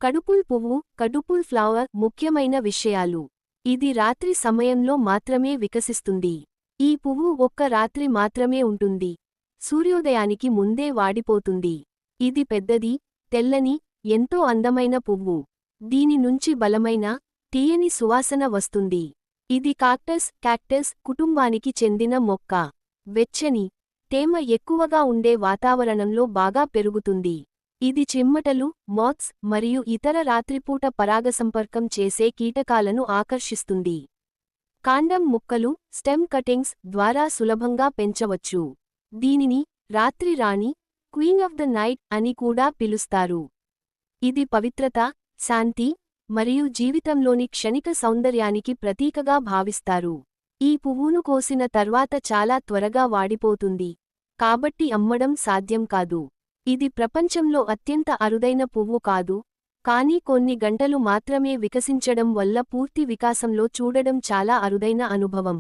కడుపుల్ పువ్వు, కడుపుల్ ఫ్లవర్ ముఖ్యమైన విషయాలు. ఇది రాత్రి సమయంలో మాత్రమే వికసిస్తుంది. ఈ పువ్వు ఒక్క రాత్రి మాత్రమే ఉంటుంది. సూర్యోదయానికి ముందే వాడిపోతుంది. ఇది పెద్దది, తెల్లని, ఎంతో అందమైన పువ్వు. దీని నుంచి బలమైన, తీయని సువాసన వస్తుంది. ఇది క్యాక్టస్ కుటుంబానికి చెందిన మొక్క. వెచ్చని, తేమ ఎక్కువగా ఉండే వాతావరణంలో బాగా పెరుగుతుంది. ఇది చిమ్మటలు, మాత్స్ మరియు ఇతర రాత్రిపూట పరాగసంపర్కం చేసే కీటకాలను ఆకర్షిస్తుంది. కాండం ముక్కలు, స్టెమ్ కటింగ్స్ ద్వారా సులభంగా పెంచవచ్చు. దీనిని రాత్రి రాణి, క్వీన్ ఆఫ్ ద నైట్ అని కూడా పిలుస్తారు. ఇది పవిత్రత, శాంతి మరియు జీవితంలోని క్షణిక సౌందర్యానికి ప్రతీకగా భావిస్తారు. ఈ పువ్వును కోసిన తర్వాత చాలా త్వరగా వాడిపోతుంది, కాబట్టి అమ్మడం సాధ్యం కాదు. ఇది ప్రపంచంలో అత్యంత అరుదైన పువ్వు కాదు, కానీ కొన్ని గంటలు మాత్రమే వికసించడం వల్ల పూర్తి వికాసంలో చూడడం చాలా అరుదైన అనుభవం.